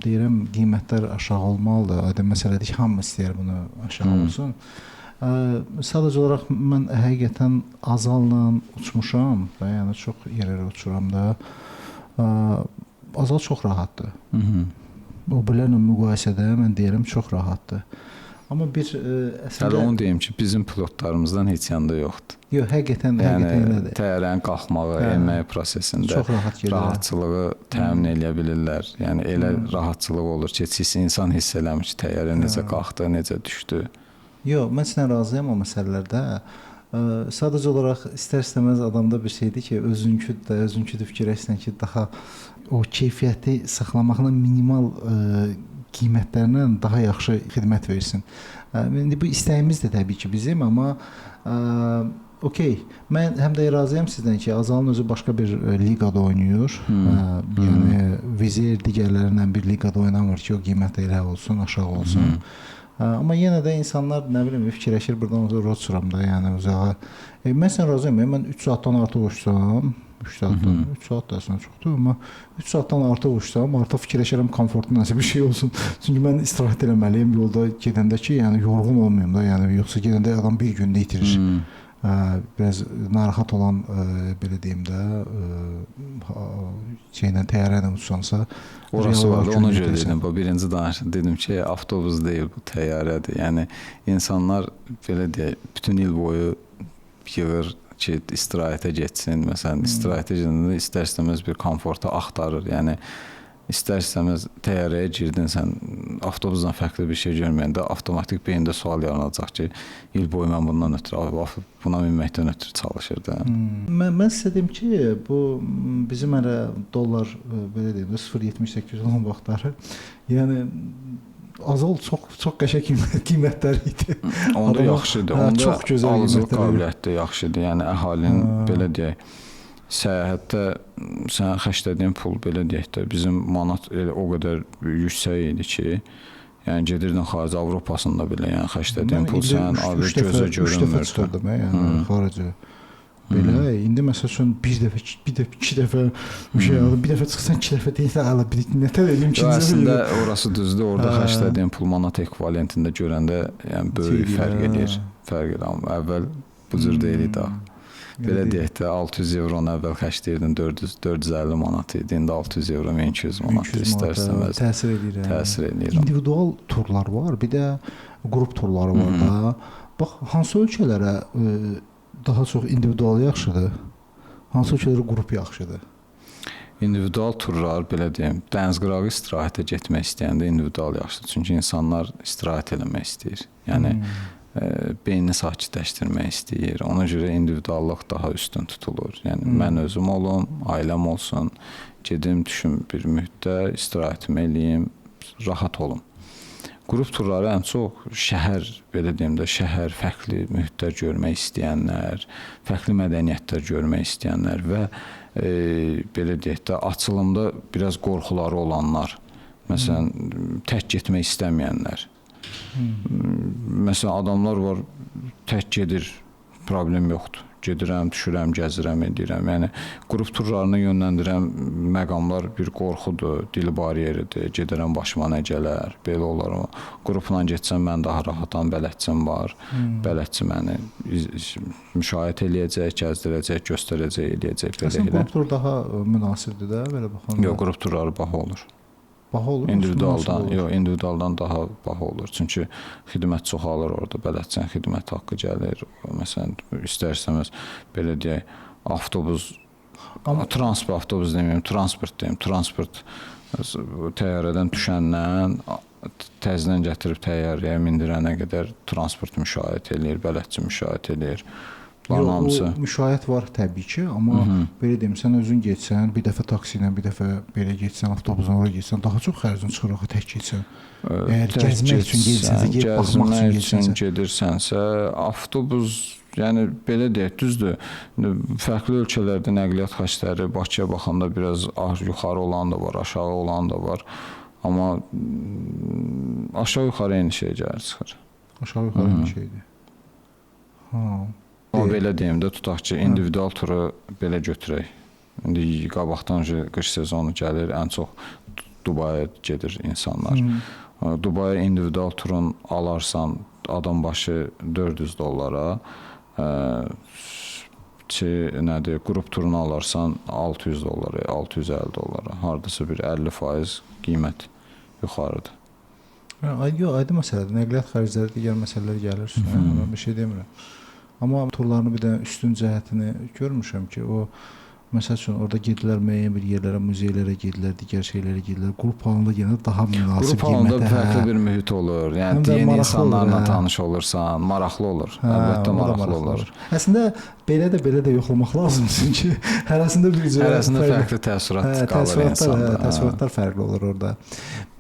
deyirəm, qiymətlər aşağı olmalıdır. Aydın məsələdir ki, hamı istəyir bunu aşağı olsun. Sadəcə olaraq mən həqiqətən Azalla uçmuşam və yəni çox yerlərə uçuram da. Azal çox rahatdır. O bilərlə müqayisədə mən deyirəm çox rahatdır. Amma bir əslində Hələ onu deyim ki, bizim pilotlarımızdan heç yanda yoxdur. Yox, həqiqətən elədir. Təyyarənin qalxmağı, enməyi prosesində çox rahat gedir. Rahatçılığı təmin edə bilirlər. Yəni elə rahatçılıq olur ki, insan hiss eləmir ki, təyyarə necə qalxdı, necə düşdü. Yox, mən sizlə razıyam o məsələlərdə. Sadəcə olaraq istər-istəməz adamda bir şeydir ki, özünküdür fikirləşsən ki, daha o keyfiyyəti saxlamaqla minimal qiymətlərlə daha yaxşı xidmət versin. İndi bu istəyimiz də təbii ki bizim, amma okey. Mən həm də razıyam sizdən ki, Azalın özü başqa bir liqada oynayır. Yəni Vizir digərlərindən bir liqada oynamır ki, o qiymət elə olsun, aşağı olsun. Amma yenə də insanlar nə bilim fikirləşir burdan rot sıramda, yəni uzağa. Mən sən razıyam, mən 3 saatdan artıq uçsam, 3 saat da əslində çoxdur, amma 3 saatdan artıq uçsam, artıq fikirləşirəm komfortlu nəsə bir şey olsun. Çünki mən istirahət eləməliyim yolda gedəndə ki, yəni yorğun olmayım da, yəni yoxsa gedəndə adam bir gündə itirir. Biraz narahat olan belə deyim də təyyarə ilə uçsansa orası var, ona görə dedim. Bu birinci danışım dedim ki, avtobus deyil, bu təyyarədir. Yəni insanlar belə deyək, bütün il boyu yığır ki, istirahətə getsin. Məsələn, istirahətə gedəndə istər-istəməz bir komfortu axtarır. Yəni istər-istəməz təyyarəyə girdin, sən avtobusdan fərqli bir şey görməyəndə avtomatik beyində sual yaranacaq ki, il boyu mən bundan ötürü, buna minməkdən ötürü çalışırdı. Mən sizə deyim ki, bu bizim hələ dollar belə deyim, 0.78 olan vaxtları, yəni Azal çox qəşəng qiymətlər idi. Onda yaxşıdır. Onda alıcılıq qabiliyyəti yaxşıdır. Yəni əhalinin belə deyək, səyahətdə sən xərclədiyin pul belə deyək də bizim manat o qədər yüksək idi ki, yəni gedirdin xarici Avropasında belə, yəni xərclədiyin pul sən adı gözə görünmür. 3 dəfə çıxırdım, yəni xarici. Belə, indi məsəl üçün bir dəfə, iki dəfə bir şey aldım, bir dəfə çıxsan, 2 dəfə deyil, ala bir nətər edim ki. Əslində orası düzdür, orada xərclədiyin pul manat ekvivalentində görəndə yəni böyük fərq edir. Əvvəl bu cür deyil idi. Belə deyək də 600 evron əvvəl xərcləyirdin 450 manat idi, indi 600 evro 1200 manat istər-istəməz təsir edir. İndividual turlar var, bir də qrup turları var da. Bax, hansı ölkələrə daha çox individual yaxşıdır, hansı ölkələrə qrup yaxşıdır? İndividual turlar, belə deyim, dənizqırağı istirahətə getmək istəyəndə individual yaxşıdır. Çünki insanlar istirahət eləmək istəyir. Yəni beynini sakitləşdirmək istəyir. Ona görə individuallıq daha üstün tutulur. Yəni mən özüm olum, ailəm olsun, gedim, düşüm bir müddət, istirahətimi eləyim, rahat olum. Qrup turları ən çox şəhər, belə deyim də, şəhər, fərqli mühitlər görmək istəyənlər, fərqli mədəniyyətlər görmək istəyənlər və belə deyək də, açılımda biraz qorxuları olanlar, məsələn, tək getmək istəməyənlər. Məsələn, adamlar var, tək gedir, problem yoxdur. Gedirəm, düşürəm, gəzirəm, edirəm. Yəni, qrup turlarını yönləndirən məqamlar bir qorxudur, dil bariyeridir, gedirəm, başıma nə gələr, belə olar. Qrupla getsəm, mən daha rahatam, bələdçim var. Bələdçi məni müşahidə eləyəcək, gəzdirəcək, göstərəcək, eləyəcək. Əslən, qrup tur daha münasibdir də, belə baxanda? Yox, qrup turları baha olur. Baha olur? İndividualdan daha baha olur. Çünki xidmət çoxalır orada, bələdçinin xidmət haqqı gəlir. Məsələn, istər-istəməz belə deyək, avtobus, avtobus deməyim, transport deyim. Transport təyyarədən düşəndən, təzədən gətirib təyyarəyə mindirənə qədər transport müşahidə eləyir, bələdçi müşahidə eləyir. O müşahiət var təbii ki, amma belə deyim, sən özün getsən, bir dəfə taksi ilə, bir dəfə belə getsən, avtobusla oraya getsən, daha çox xərcin çıxır, tək getsən. Əgər gəzmək üçün gedirsənsə, gəzmək üçün gedirsənsə, avtobus, yəni belə deyək, düzdür, fərqli ölkələrdə nəqliyyat xərcləri Bakıya baxanda biraz yuxarı olan da var, aşağı olan da var, amma aşağı-yuxarı eyni şey gəlir çıxır. Aşağı-yuxarı eyni şeydir. Amma belə deyim də, tutaq ki, individual turu belə götürək. İndi qabaqdan qış sezonu gəlir, ən çox Dubaya gedir insanlar. Dubaya individual turun alarsan adam başı $400, nədir, qrup turunu alarsan $600, $650, hardasa bir 50% qiymət yuxarıdır. Yox, aydın məsələdir. Nəqliyyat xərcləri, digər məsələlər gəlir üstünə. Mən bir şey demirəm. Amma turlarını bir də üstün cəhətini görmüşəm ki, o məsəl üçün orada gedirlər müəyyən bir yerlərə, muzeylərə gedirlər, digər şeylərə gedirlər. Qrup halında yenə daha münasib Qrup halında qiymətə. fərqli bir mühit olur. Yəni Həm də yeni maraqlı insanlarla olur, tanış olursan, maraqlı olur. Əlbəttə o da maraqlı olur. Əslində belə də yoxlamaq lazımdır çünki hərəsində bir cür Hərəsində fərqli təəssürat qalır insanda. Təəssüratlar fərqli olur orada.